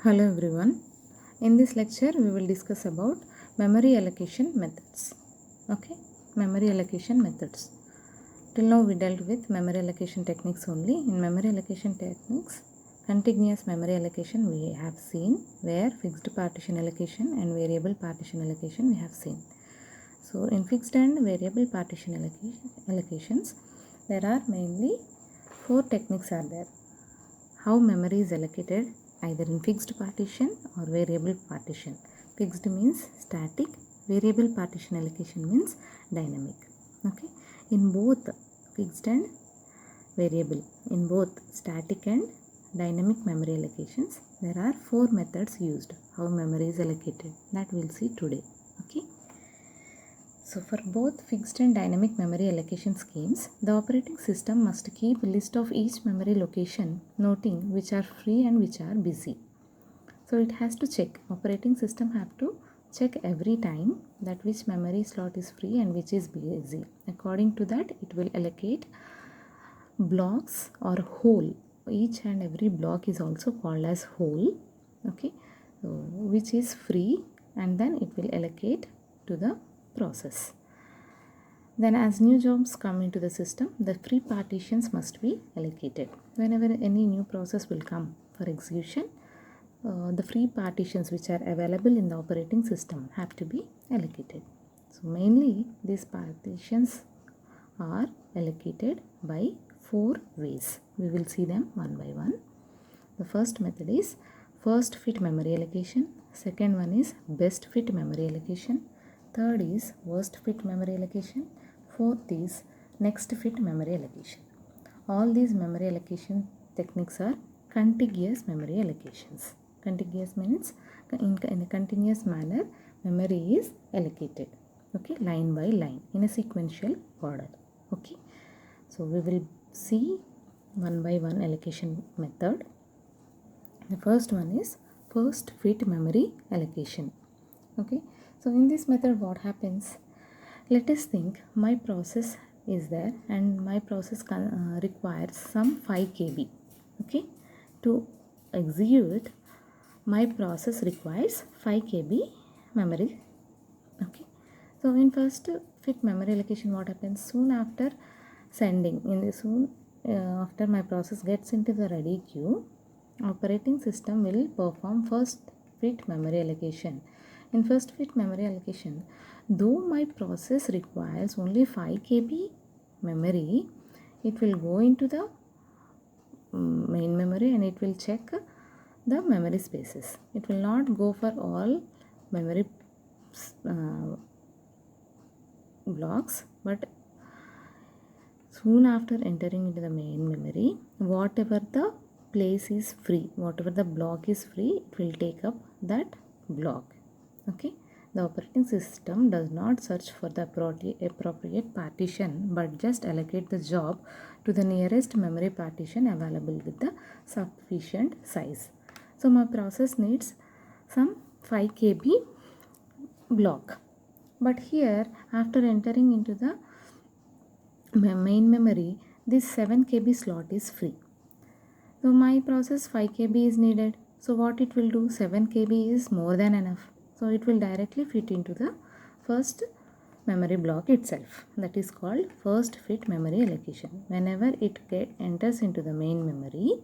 Hello everyone. In this lecture we will discuss about memory allocation methods. Okay, memory allocation methods. Till now we dealt with memory allocation techniques only. In memory allocation techniques, continuous memory allocation we have seen, where fixed partition allocation and variable partition allocation we have seen. So in fixed and variable partition allocations, there are mainly four techniques are there. How memory is allocated either in fixed partition or variable partition. Fixed means static, variable partition allocation means dynamic. Okay, in both fixed and variable, in both static and dynamic memory allocations, there are four methods used. How memory is allocated, that we'll see today. Okay. So for both fixed and dynamic memory allocation schemes, the operating system must keep a list of each memory location, noting which are free and which are busy. So it has to check, operating system have to check every time that which memory slot is free and which is busy. According to that, it will allocate blocks or whole. Each and every block is also called as whole. Okay, so which is free, and then it will allocate to the process. Then as new jobs come into the system, the free partitions must be allocated. Whenever any new process will come for execution, the free partitions which are available in the operating system have to be allocated. So mainly these partitions are allocated by four ways. We will see them one by one. The first method is first fit memory allocation. Second one is best fit memory allocation. Third is worst fit memory allocation. Fourth is next fit memory allocation. All these memory allocation techniques are contiguous memory allocations. Contiguous means in a continuous manner memory is allocated. Okay, line by line in a sequential order. Okay, so we will see one by one allocation method. The first one is first fit memory allocation. Okay, so in this method what happens? Let us think my process is there and my process requires some 5 KB. Okay, to execute my process requires 5 KB memory. Okay, so in first fit memory allocation what happens? Soon after sending, after my process gets into the ready queue, operating system will perform first fit memory allocation. In first fit memory allocation, though my process requires only 5 KB memory, it will go into the main memory and it will check the memory spaces. It will not go for all memory blocks, but soon after entering into the main memory, whatever the place is free, whatever the block is free, it will take up that block. Okay, the operating system does not search for the appropriate partition but just allocate the job to the nearest memory partition available with the sufficient size. So my process needs some 5 KB block, but here after entering into the main memory, this 7 KB slot is free. So my process 5 KB is needed. So what it will do? 7 KB is more than enough. So it will directly fit into the first memory block itself. That is called first fit memory allocation. Whenever it enters into the main memory,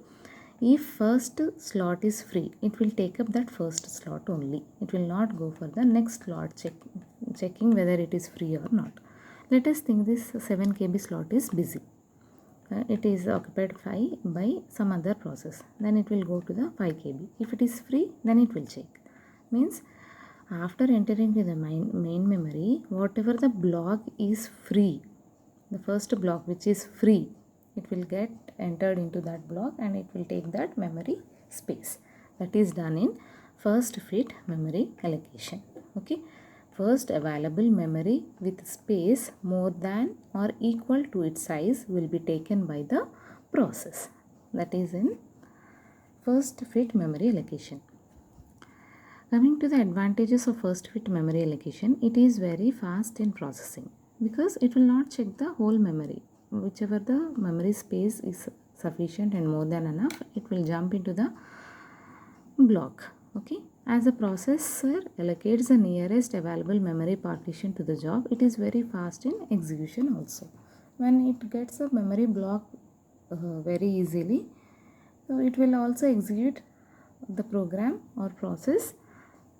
if first slot is free, it will take up that first slot only. It will not go for the next slot checking whether it is free or not. Let us think this 7 KB slot is busy. It is occupied by some other process. Then it will go to the 5 KB. If it is free, then it will check. Means after entering to the main memory, whatever the block is free, the first block which is free, it will get entered into that block and it will take that memory space. That is done in first fit memory allocation. Okay, first available memory with space more than or equal to its size will be taken by the process. That is in first fit memory allocation. Coming to the advantages of first fit memory allocation, it is very fast in processing because it will not check the whole memory. Whichever the memory space is sufficient and more than enough, it will jump into the block. Okay, as the processor allocates the nearest available memory partition to the job, it is very fast in execution also. When it gets a memory block very easily, so it will also execute the program or process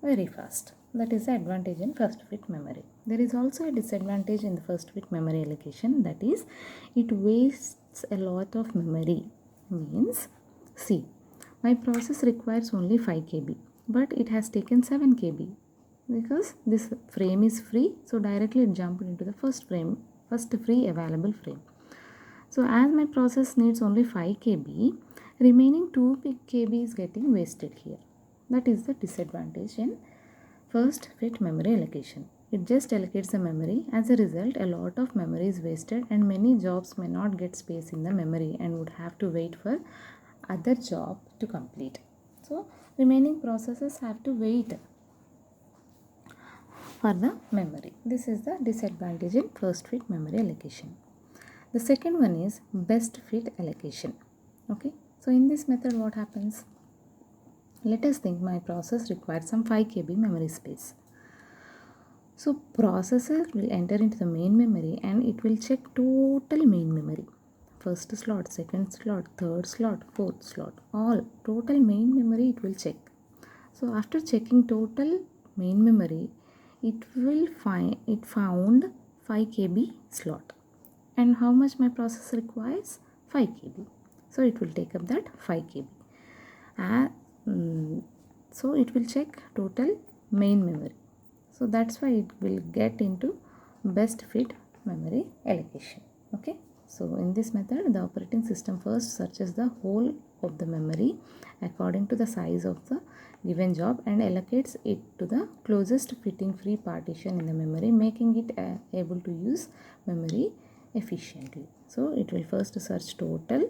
very fast. That is the advantage in first fit memory. There is also a disadvantage in the first fit memory allocation, that is it wastes a lot of memory. Means, see, my process requires only 5 KB but it has taken 7 KB because this frame is free, so directly it jumped into the first free available frame. So as my process needs only 5 KB, remaining 2 KB is getting wasted here. That is the disadvantage in first fit memory allocation. It just allocates the memory. As a result, a lot of memory is wasted and many jobs may not get space in the memory and would have to wait for other job to complete. So remaining processes have to wait for the memory. This is the disadvantage in first fit memory allocation. The second one is best fit allocation. Okay, so in this method what happens? Let us think my process requires some 5 KB memory space. So processor will enter into the main memory and it will check total main memory. First slot, second slot, third slot, fourth slot, all total main memory it will check. So after checking total main memory, it found 5 KB slot. And how much my process requires? 5 KB. So it will take up that 5 KB. So it will check total main memory. So that's why it will get into best fit memory allocation. Okay. So in this method, the operating system first searches the whole of the memory according to the size of the given job and allocates it to the closest fitting free partition in the memory, making it able to use memory efficiently. So it will first search total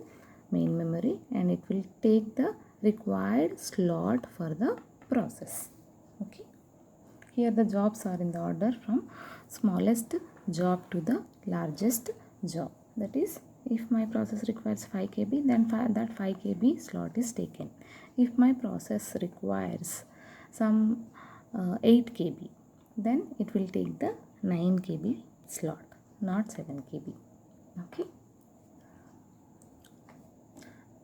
main memory and it will take the required slot for the process. Okay. Here the jobs are in the order from smallest job to the largest job. That is, if my process requires 5 KB, then that 5 KB slot is taken. If my process requires some 8 KB, then it will take the 9 KB slot, not 7 KB. Okay.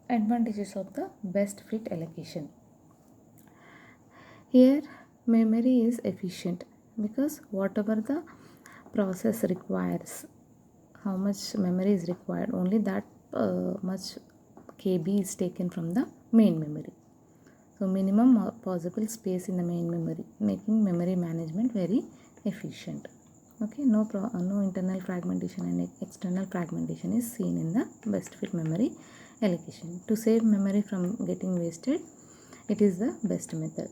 Advantages of the best fit allocation. Here memory is efficient because whatever the process requires, how much memory is required, only that much KB is taken from the main memory. So minimum possible space in the main memory, making memory management very efficient. Okay, no internal fragmentation and external fragmentation is seen in the best fit memory allocation. To save memory from getting wasted, it is the best method.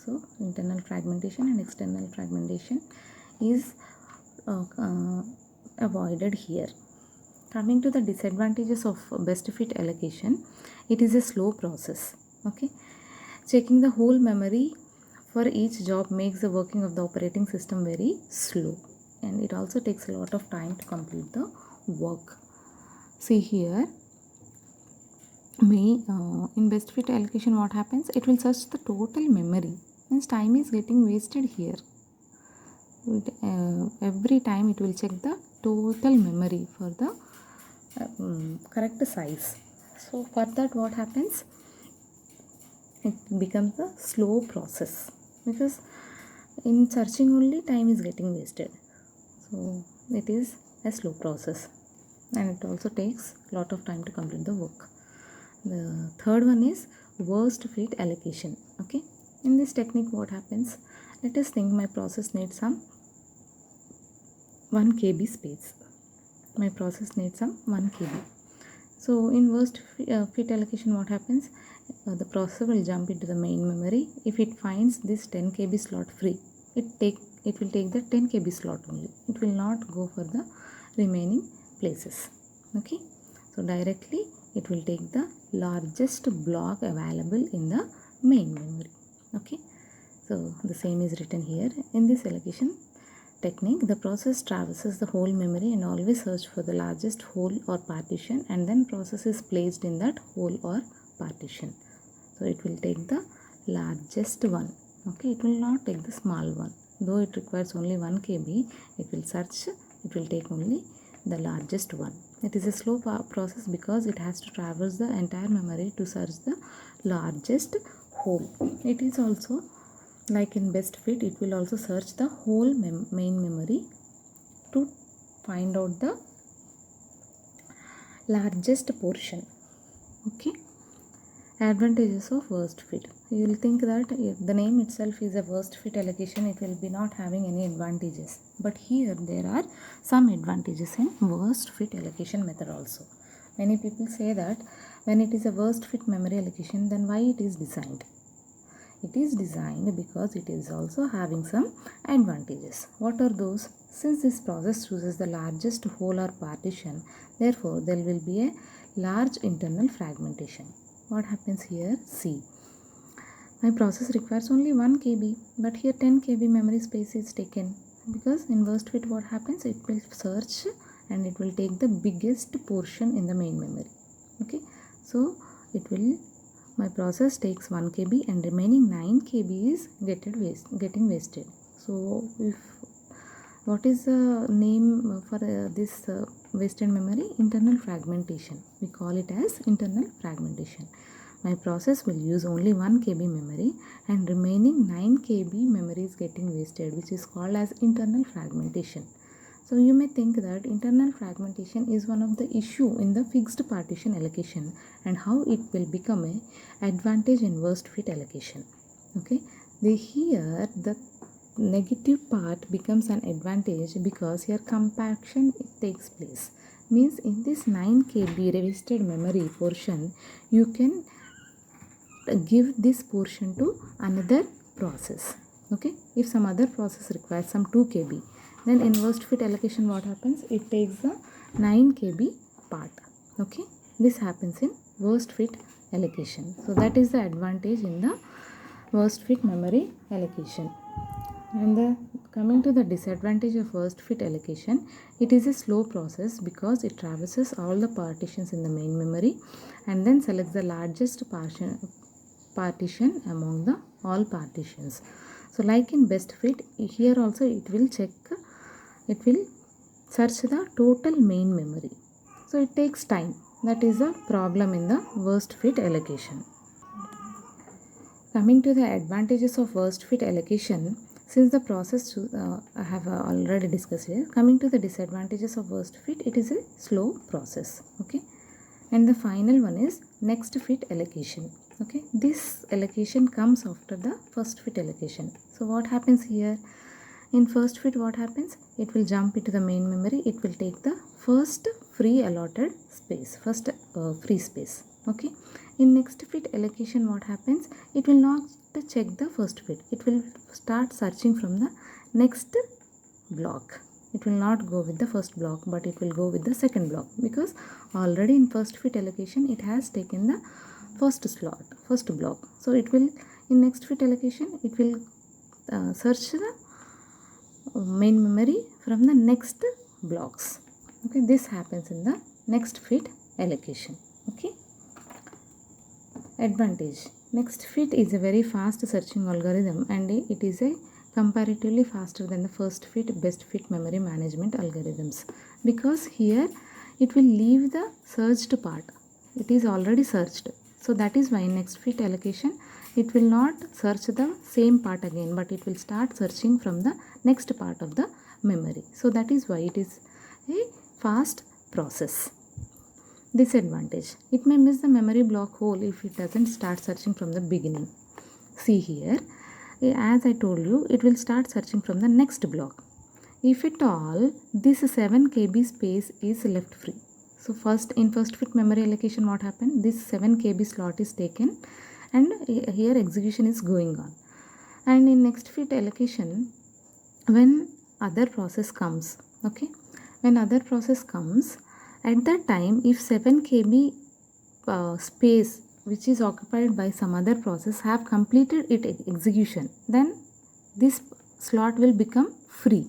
So internal fragmentation and external fragmentation is avoided here. Coming to the disadvantages of best fit allocation, it is a slow process. Okay, checking the whole memory for each job makes the working of the operating system very slow, and it also takes a lot of time to complete the work. See here, in best fit allocation what happens? It will search the total memory, means time is getting wasted here. Every time it will check the total memory for the correct size. So for that what happens? It becomes a slow process because in searching only time is getting wasted. So it is a slow process and it also takes a lot of time to complete the work. The third one is worst fit allocation. Okay, in this technique what happens? Let us think my process needs some 1 KB space. My process needs some 1 KB. So in worst fit allocation what happens? The processor will jump into the main memory. If it finds this 10 KB slot free, it will take the 10 KB slot only. It will not go for the remaining places. Okay, so directly it will take the largest block available in the main memory. Okay, so the same is written here. In this allocation technique, the process traverses the whole memory and always search for the largest hole or partition, and then process is placed in that hole or partition. So it will take the largest one. Okay, it will not take the small one. Though it requires only 1 KB, it will search, it will take only the largest one. It is a slow process because it has to traverse the entire memory to search the largest hole. It is also like in best fit, it will also search the whole main memory to find out the largest portion. Okay. Advantages of worst fit. You will think that if the name itself is a worst fit allocation, it will be not having any advantages. But here there are some advantages in worst fit allocation method also. Many people say that when it is a worst fit memory allocation, then why it is designed? It is designed because it is also having some advantages. What are those? Since this process chooses the largest hole or partition, therefore there will be a large internal fragmentation. What happens here? See, my process requires only 1 KB, but here 10 KB memory space is taken, because in worst fit what happens? It will search and it will take the biggest portion in the main memory. Okay, so it will, my process takes 1 KB and remaining 9 KB is getting wasted. So if what is the name for this wasted memory? Internal fragmentation. We call it as internal fragmentation. My process will use only 1 KB memory and remaining 9 KB memory is getting wasted, which is called as internal fragmentation. So you may think that internal fragmentation is one of the issue in the fixed partition allocation and how it will become a advantage in worst fit allocation. Okay, here the negative part becomes an advantage because here compaction takes place. Means in this 9 KB wasted memory portion, you can give this portion to another process. Okay, if some other process requires some 2 KB, then in worst fit allocation what happens? It takes the 9 KB part. Okay, this happens in worst fit allocation. So that is the advantage in the worst fit memory allocation. And coming to the disadvantage of worst fit allocation, it is a slow process because it traverses all the partitions in the main memory and then selects the largest partition among the all partitions. So like in best fit, here also it will search the total main memory. So it takes time. That is a problem in the worst fit allocation. Coming to the advantages of worst fit allocation, since the process I have already discussed here. Coming to the disadvantages of worst fit, it is a slow process. Okay, and the final one is next fit allocation. Okay, this allocation comes after the first fit allocation. So what happens here? In first fit what happens? It will jump into the main memory. It will take the first free allotted space, first free space. Okay, in next fit allocation what happens? It will not check the first fit. It will start searching from the next block. It will not go with the first block, but it will go with the second block, because already in first fit allocation it has taken the first slot, first block. So it will, in next fit allocation, it will search the main memory from the next blocks. Okay, this happens in the next fit allocation. Okay, advantage. Next fit is a very fast searching algorithm and it is a comparatively faster than the first fit, best fit memory management algorithms, because here it will leave the searched part. It is already searched. So that is why in next fit allocation it will not search the same part again, but it will start searching from the next part of the memory. So that is why it is a fast process. Disadvantage. It may miss the memory block hole if it doesn't start searching from the beginning. See here, as I told you, it will start searching from the next block. If at all, this 7 KB space is left free. So first, in first fit memory allocation what happened? This 7 KB slot is taken and here execution is going on. And in next fit allocation, when other process comes, okay, when other process comes, at that time if 7 KB space which is occupied by some other process have completed its execution, then this slot will become free.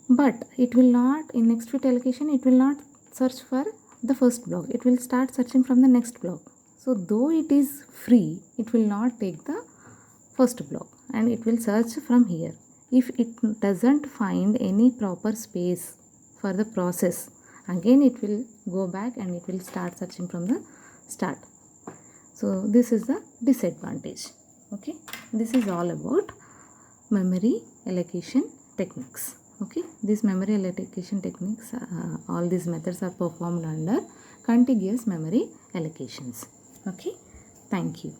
But it will not, in next fit allocation, it will not search for the first block. It will start searching from the next block. So though it is free, it will not take the first block and it will search from here. If it doesn't find any proper space for the process, again it will go back and it will start searching from the start. So this is the disadvantage. Okay, this is all about memory allocation techniques. Okay, these memory allocation techniques, all these methods are performed under contiguous memory allocations. Okay, thank you.